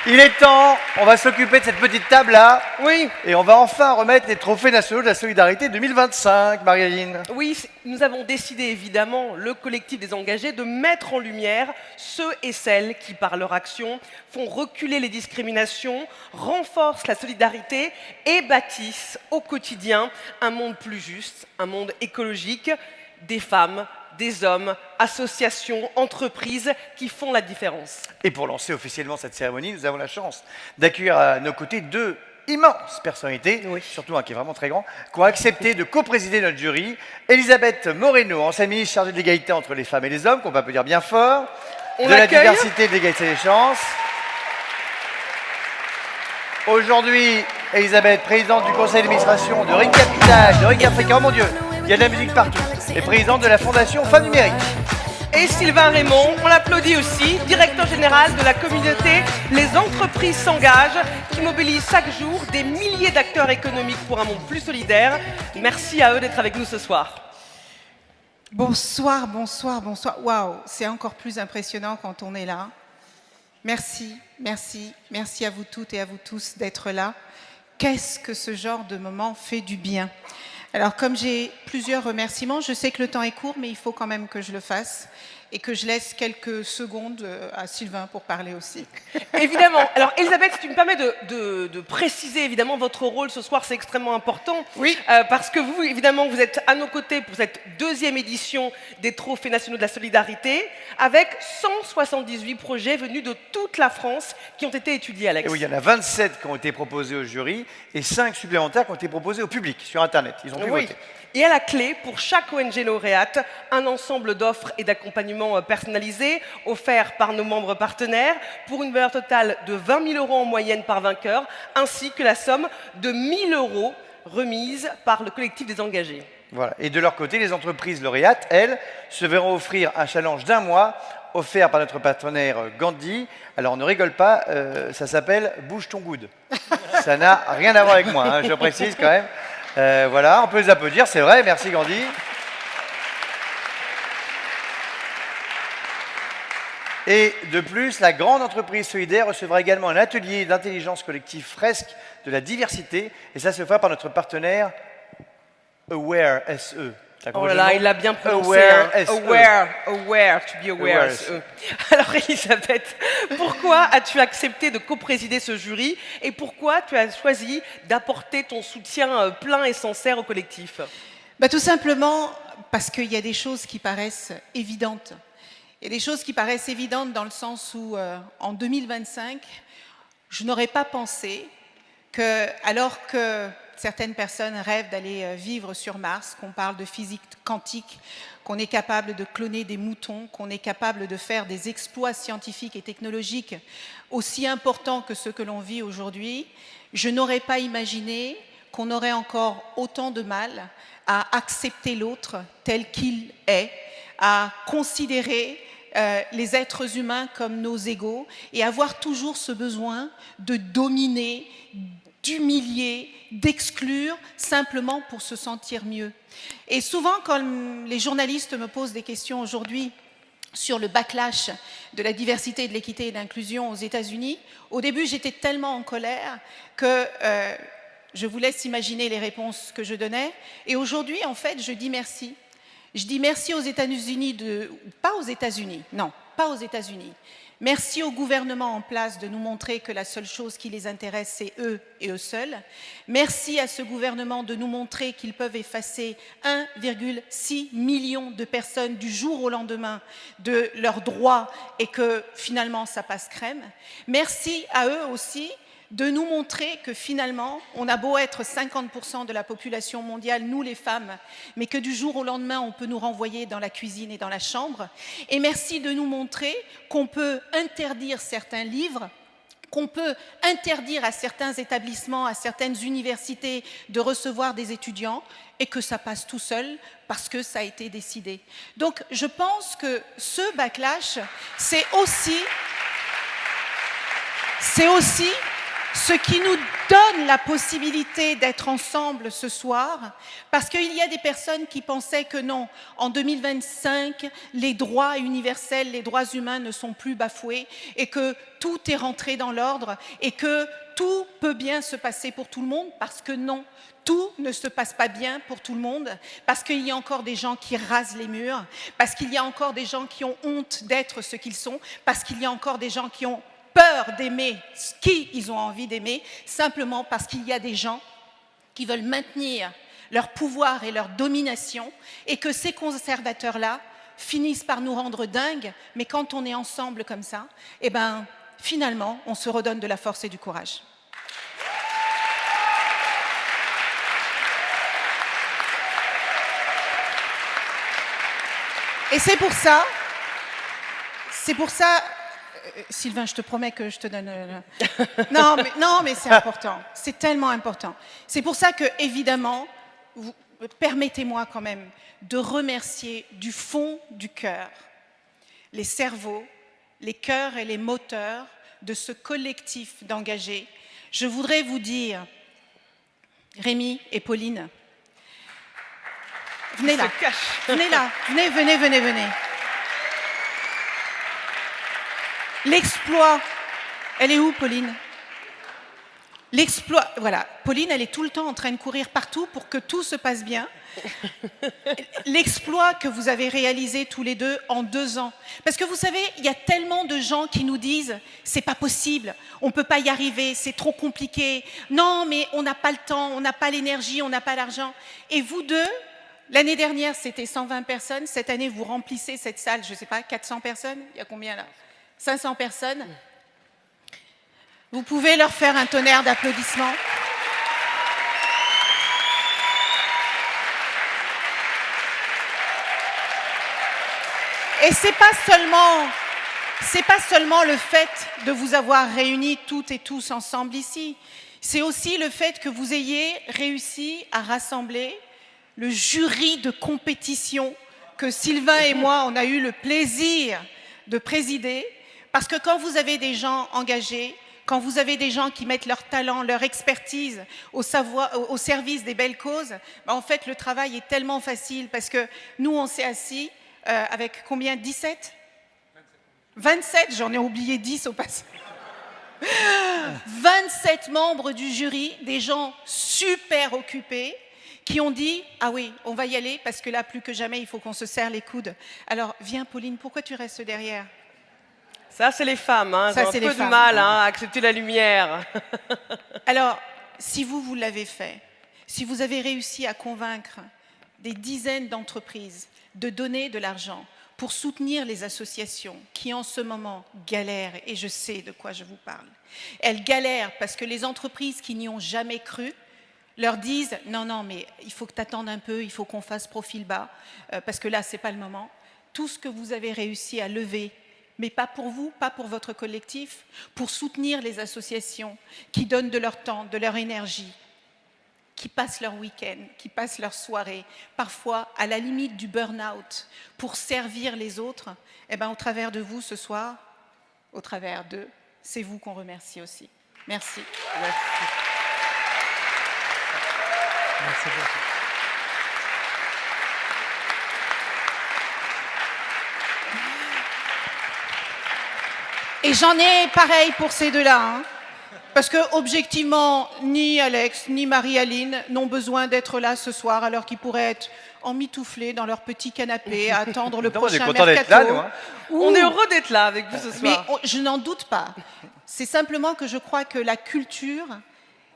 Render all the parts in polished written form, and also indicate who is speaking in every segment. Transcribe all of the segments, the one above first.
Speaker 1: Il est temps, on va s'occuper de cette petite table-là.
Speaker 2: Oui,
Speaker 1: Et on va enfin remettre les trophées nationaux de la solidarité 2025, Marie-Aline.
Speaker 2: oui, nous avons décidé évidemment, le collectif des engagés, de mettre en lumière ceux et celles qui, par leur action, font reculer les discriminations, renforcent la solidarité et bâtissent au quotidien un monde plus juste, un monde écologique, des femmes, des hommes, associations, entreprises qui font la différence.
Speaker 1: Et pour lancer officiellement cette cérémonie, nous avons la chance d'accueillir à nos côtés deux immenses personnalités,
Speaker 2: Oui.
Speaker 1: surtout un qui est vraiment très grand, qui ont accepté de co-présider notre jury. Elisabeth Moreno, ancienne ministre chargée de l'égalité entre les femmes et les hommes, qu'on va peut dire bien fort,
Speaker 2: On
Speaker 1: de la
Speaker 2: l'accueille.
Speaker 1: diversité et de l'égalité des chances. Aujourd'hui, Elisabeth, présidente du conseil d'administration de Ring Capital, de Ring Africa, oh mon Dieu, il y a de la musique partout, et présidente de la fondation Femmes Numériques.
Speaker 2: Et Sylvain Raymond, on l'applaudit aussi, directeur général de la communauté Les entreprises s'engagent, qui mobilise chaque jour des milliers d'acteurs économiques pour un monde plus solidaire. Merci à eux d'être avec nous ce soir.
Speaker 3: Bonsoir, bonsoir, bonsoir. Waouh, c'est encore plus impressionnant quand on est là. Merci, merci, merci à vous toutes et à vous tous d'être là. Qu'est-ce que ce genre de moment fait du bien? Alors, comme j'ai plusieurs remerciements, je sais que le temps est court, mais il faut quand même que je le fasse et que je laisse quelques secondes à Sylvain pour parler aussi.
Speaker 2: Évidemment. Alors, Elisabeth, si tu me permets de préciser, évidemment, votre rôle ce soir, c'est extrêmement important.
Speaker 3: Oui.
Speaker 2: Parce que vous, évidemment, vous êtes à nos côtés pour cette deuxième édition des Trophées nationaux de la solidarité, avec 178 projets venus de toute la France qui ont été étudiés, Alex.
Speaker 1: Et oui, il y en a 27 qui ont été proposés au jury et 5 supplémentaires qui ont été proposés au public sur Internet. Ils ont pu
Speaker 2: Oui.
Speaker 1: voter.
Speaker 2: Et à la clé, pour chaque ONG lauréate, un ensemble d'offres et d'accompagnement personnalisés offerts par nos membres partenaires pour une valeur totale de 20 000 € en moyenne par vainqueur, ainsi que la somme de 1 000 € remise par le collectif des engagés.
Speaker 1: Voilà. Et de leur côté, les entreprises lauréates, elles, se verront offrir un challenge d'1 mois offert par notre partenaire Gandhi. Alors, ne rigole pas, ça s'appelle « Bouge ton good ». Ça n'a rien à voir avec moi, hein, je précise quand même. Voilà, on peut les applaudir, c'est vrai, merci Gandhi. Et de plus, la grande entreprise solidaire recevra également un atelier d'intelligence collective fresque de la diversité, et ça se fera par notre partenaire Aware SE. T'as
Speaker 2: Oh
Speaker 1: compris
Speaker 2: là là,
Speaker 1: le nom
Speaker 2: il l'a bien prononcé.
Speaker 1: Aware
Speaker 2: hein.
Speaker 1: SE.
Speaker 2: Aware, to be aware.
Speaker 1: Aware
Speaker 2: SE. Alors Elisabeth, pourquoi as-tu accepté de co-présider ce jury et pourquoi tu as choisi d'apporter ton soutien plein et sincère au collectif?
Speaker 3: Tout simplement parce qu'il y a des choses qui paraissent évidentes. Il y a des choses qui paraissent évidentes dans le sens où, en 2025, je n'aurais pas pensé que, alors que certaines personnes rêvent d'aller vivre sur Mars, qu'on parle de physique quantique, qu'on est capable de cloner des moutons, qu'on est capable de faire des exploits scientifiques et technologiques aussi importants que ceux que l'on vit aujourd'hui, je n'aurais pas imaginé qu'on aurait encore autant de mal à accepter l'autre tel qu'il est, à considérer les êtres humains comme nos égaux et avoir toujours ce besoin de dominer, d'humilier, d'exclure, simplement pour se sentir mieux. Et souvent, quand les journalistes me posent des questions aujourd'hui sur le backlash de la diversité, de l'équité et de l'inclusion aux États-Unis, au début, j'étais tellement en colère que je vous laisse imaginer les réponses que je donnais. Et aujourd'hui, en fait, je dis merci. Je dis merci aux États-Unis, pas aux États-Unis, non, pas aux États-Unis. Merci au gouvernement en place de nous montrer que la seule chose qui les intéresse, c'est eux et eux seuls. Merci à ce gouvernement de nous montrer qu'ils peuvent effacer 1,6 million de personnes du jour au lendemain de leurs droits et que finalement ça passe crème. Merci à eux aussi de nous montrer que finalement, on a beau être 50% de la population mondiale, nous les femmes, mais que du jour au lendemain, on peut nous renvoyer dans la cuisine et dans la chambre. Et merci de nous montrer qu'on peut interdire certains livres, qu'on peut interdire à certains établissements, à certaines universités de recevoir des étudiants et que ça passe tout seul parce que ça a été décidé. Donc, je pense que ce backlash, c'est aussi ce qui nous donne la possibilité d'être ensemble ce soir, parce qu'il y a des personnes qui pensaient que non, en 2025, les droits universels, les droits humains ne sont plus bafoués et que tout est rentré dans l'ordre et que tout peut bien se passer pour tout le monde, parce que non, tout ne se passe pas bien pour tout le monde, parce qu'il y a encore des gens qui rasent les murs, parce qu'il y a encore des gens qui ont honte d'être ce qu'ils sont, parce qu'il y a encore des gens qui ont peur d'aimer qui ils ont envie d'aimer, simplement parce qu'il y a des gens qui veulent maintenir leur pouvoir et leur domination, et que ces conservateurs-là finissent par nous rendre dingues, mais quand on est ensemble comme ça, eh ben, finalement, on se redonne de la force et du courage. Et c'est pour ça, Sylvain, je te promets que je te donne... Non, mais c'est important, c'est tellement important. C'est pour ça que, évidemment, permettez-moi quand même de remercier du fond du cœur les cerveaux, les cœurs et les moteurs de ce collectif d'engagés. Je voudrais vous dire, Rémi et Pauline, venez là, venez. L'exploit, elle est où, Pauline? L'exploit, voilà, Pauline, elle est tout le temps en train de courir partout pour que tout se passe bien. L'exploit que vous avez réalisé tous les deux en 2 ans. Parce que vous savez, il y a tellement de gens qui nous disent « c'est pas possible, on ne peut pas y arriver, c'est trop compliqué. Non, mais on n'a pas le temps, on n'a pas l'énergie, on n'a pas l'argent. » Et vous deux, l'année dernière, c'était 120 personnes. Cette année, vous remplissez cette salle, je ne sais pas, 400 personnes. Il y a combien là? 500 personnes. Vous pouvez leur faire un tonnerre d'applaudissements. Et c'est pas seulement le fait de vous avoir réunis toutes et tous ensemble ici. C'est aussi le fait que vous ayez réussi à rassembler le jury de compétition que Sylvain et moi, on a eu le plaisir de présider. Parce que quand vous avez des gens engagés, quand vous avez des gens qui mettent leur talent, leur expertise au service des belles causes, ben en fait, le travail est tellement facile parce que nous, on s'est assis avec combien? 17 27, j'en ai oublié 10 au passage. 27 membres du jury, des gens super occupés, qui ont dit « Ah oui, on va y aller parce que là, plus que jamais, il faut qu'on se serre les coudes. » Alors, viens Pauline, pourquoi tu restes derrière?
Speaker 2: Ça, c'est les femmes, hein.
Speaker 3: Ça,
Speaker 2: Elles ont
Speaker 3: c'est
Speaker 2: un peu
Speaker 3: les
Speaker 2: de
Speaker 3: femmes.
Speaker 2: mal à accepter la lumière.
Speaker 3: Alors, si vous l'avez fait, si vous avez réussi à convaincre des dizaines d'entreprises de donner de l'argent pour soutenir les associations qui, en ce moment, galèrent, et je sais de quoi je vous parle. Elles galèrent parce que les entreprises qui n'y ont jamais cru leur disent « Non, mais il faut que tu attendes un peu, il faut qu'on fasse profil bas, parce que là, ce n'est pas le moment. » Tout ce que vous avez réussi à lever, mais pas pour vous, pas pour votre collectif, pour soutenir les associations qui donnent de leur temps, de leur énergie, qui passent leur week-end, qui passent leur soirée, parfois à la limite du burn-out, pour servir les autres, eh bien, au travers de vous ce soir, au travers d'eux, c'est vous qu'on remercie aussi. Merci.
Speaker 2: Merci.
Speaker 4: Merci beaucoup.
Speaker 3: Et j'en ai pareil pour ces deux-là, hein. Parce que, objectivement, ni Alex, ni Marie-Aline n'ont besoin d'être là ce soir, alors qu'ils pourraient être emmitouflés dans leur petit canapé à attendre le
Speaker 1: Non, on est
Speaker 3: prochain
Speaker 1: content d'être
Speaker 3: mercato.
Speaker 1: là, nous, hein.
Speaker 2: On est heureux d'être là avec vous ce
Speaker 3: Mais
Speaker 2: soir.
Speaker 3: je n'en doute pas. C'est simplement que je crois que la culture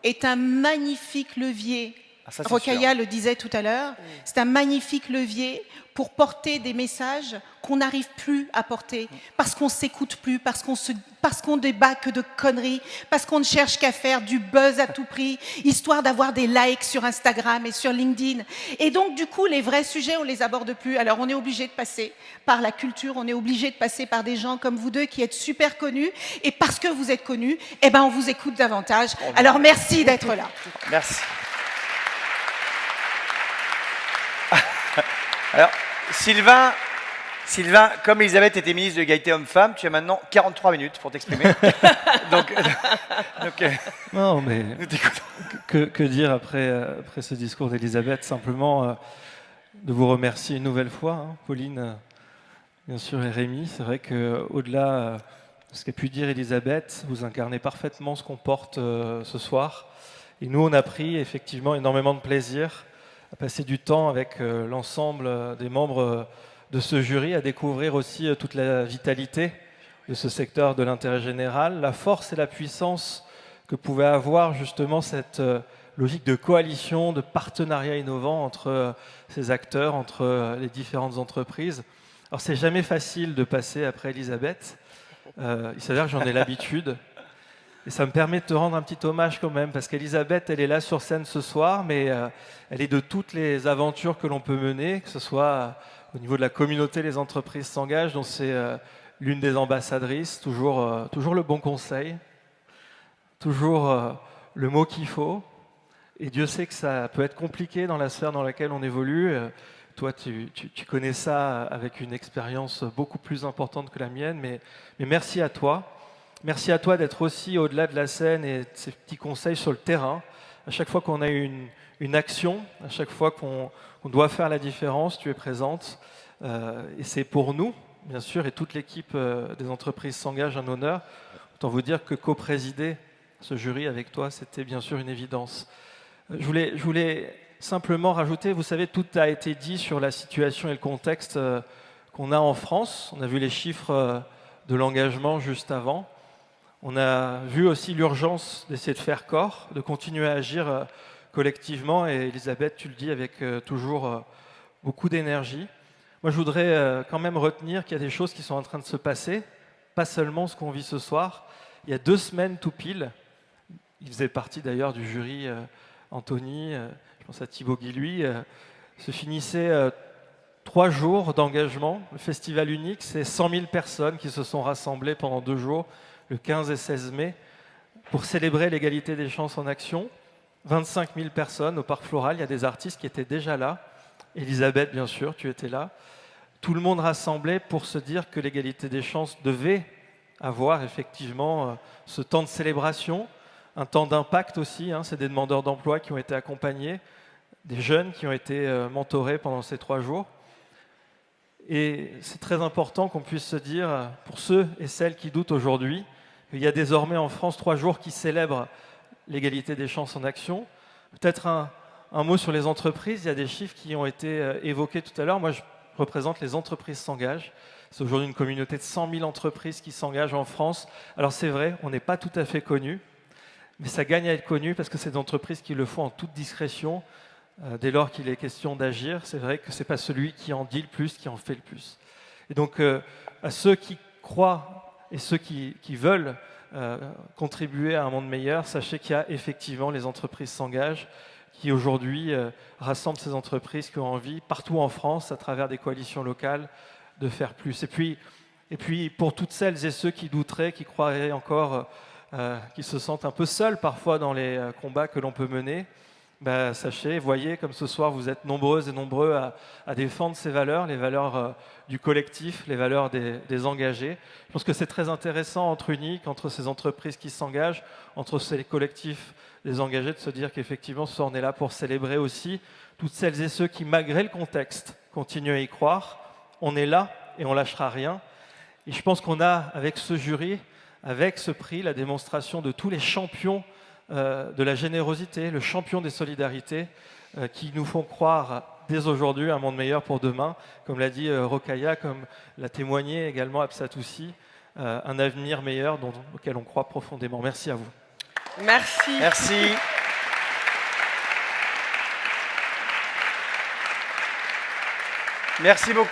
Speaker 3: est un magnifique levier.
Speaker 1: Ah, ça, c'est
Speaker 3: Rokhaya le disait tout à l'heure, c'est un magnifique levier pour porter des messages qu'on n'arrive plus à porter, parce qu'on ne s'écoute plus, parce qu'on débat que de conneries, parce qu'on ne cherche qu'à faire du buzz à tout prix, histoire d'avoir des likes sur Instagram et sur LinkedIn. Et donc, du coup, les vrais sujets, on ne les aborde plus. Alors, on est obligé de passer par la culture, on est obligé de passer par des gens comme vous deux qui êtes super connus. Et parce que vous êtes connus, eh ben, on vous écoute davantage. Alors, merci d'être là.
Speaker 1: Merci. Alors, Sylvain, comme Elisabeth était ministre de l'égalité homme-femme, tu as maintenant 43 minutes pour t'exprimer. donc,
Speaker 5: mais
Speaker 1: Nous t'écoutons.
Speaker 5: que dire après ce discours d'Elisabeth? Simplement de vous remercier une nouvelle fois, hein, Pauline, bien sûr, et Rémi. C'est vrai qu'au-delà de ce qu'a pu dire Elisabeth, vous incarnez parfaitement ce qu'on porte ce soir. Et nous, on a pris effectivement énormément de plaisir à passer du temps avec l'ensemble des membres de ce jury, à découvrir aussi toute la vitalité de ce secteur de l'intérêt général, la force et la puissance que pouvait avoir justement cette logique de coalition, de partenariat innovant entre ces acteurs, entre les différentes entreprises. Alors c'est jamais facile de passer après Elisabeth, il s'avère que j'en ai l'habitude, et ça me permet de te rendre un petit hommage quand même, parce qu'Elisabeth, elle est là sur scène ce soir, mais elle est de toutes les aventures que l'on peut mener, que ce soit au niveau de la communauté Les Entreprises s'engagent, dont c'est l'une des ambassadrices, toujours le bon conseil, toujours le mot qu'il faut. Et Dieu sait que ça peut être compliqué dans la sphère dans laquelle on évolue. Toi, tu connais ça avec une expérience beaucoup plus importante que la mienne, mais merci à toi. Merci à toi d'être aussi au-delà de la scène et de ces petits conseils sur le terrain. À chaque fois qu'on a une action, à chaque fois qu'on doit faire la différence, tu es présente. Et c'est pour nous, bien sûr, et toute l'équipe des entreprises s'engage un honneur. Autant vous dire que co-présider ce jury avec toi, c'était bien sûr une évidence. Je voulais simplement rajouter, vous savez, tout a été dit sur la situation et le contexte qu'on a en France. On a vu les chiffres de l'engagement juste avant. On a vu aussi l'urgence d'essayer de faire corps, de continuer à agir collectivement. Et Elisabeth, tu le dis avec toujours beaucoup d'énergie. Moi, je voudrais quand même retenir qu'il y a des choses qui sont en train de se passer, pas seulement ce qu'on vit ce soir. Il y a 2 semaines tout pile, il faisait partie d'ailleurs du jury Anthony, je pense à Thibaut Guilluy, se finissait 3 jours d'engagement. Le festival unique, c'est 100 000 personnes qui se sont rassemblées pendant 2 jours, le 15 et 16 mai, pour célébrer l'égalité des chances en action. 25 000 personnes au Parc Floral, il y a des artistes qui étaient déjà là. Elisabeth, bien sûr, tu étais là. Tout le monde rassemblé pour se dire que l'égalité des chances devait avoir effectivement ce temps de célébration, un temps d'impact aussi, hein, c'est des demandeurs d'emploi qui ont été accompagnés, des jeunes qui ont été mentorés pendant ces 3 jours. Et c'est très important qu'on puisse se dire, pour ceux et celles qui doutent aujourd'hui, qu'il y a désormais en France 3 jours qui célèbrent l'égalité des chances en action. Peut-être un mot sur les entreprises, il y a des chiffres qui ont été évoqués tout à l'heure. Moi, je représente Les Entreprises s'engagent. C'est aujourd'hui une communauté de 100 000 entreprises qui s'engagent en France. Alors c'est vrai, on n'est pas tout à fait connus, mais ça gagne à être connu parce que c'est des entreprises qui le font en toute discrétion. Dès lors qu'il est question d'agir, c'est vrai que ce n'est pas celui qui en dit le plus qui en fait le plus. Et donc à ceux qui croient et ceux qui veulent contribuer à un monde meilleur, sachez qu'il y a effectivement Les Entreprises s'engagent qui aujourd'hui rassemblent ces entreprises qui ont envie, partout en France, à travers des coalitions locales, de faire plus. Et puis pour toutes celles et ceux qui douteraient, qui croiraient encore, qui se sentent un peu seuls parfois dans les combats que l'on peut mener, sachez, voyez, comme ce soir, vous êtes nombreuses et nombreux à défendre ces valeurs, les valeurs du collectif, les valeurs des engagés. Je pense que c'est très intéressant entre UNIC, entre ces entreprises qui s'engagent, entre ces collectifs des engagés, de se dire qu'effectivement, ce soir, on est là pour célébrer aussi toutes celles et ceux qui, malgré le contexte, continuent à y croire. On est là et on lâchera rien. Et je pense qu'on a, avec ce jury, avec ce prix, la démonstration de tous les champions de la générosité, le champion des solidarités, qui nous font croire dès aujourd'hui un monde meilleur pour demain, comme l'a dit Rokhaya, comme l'a témoigné également Absatoussi, un avenir meilleur auquel on croit profondément. Merci à vous.
Speaker 2: Merci.
Speaker 1: Merci. Merci beaucoup.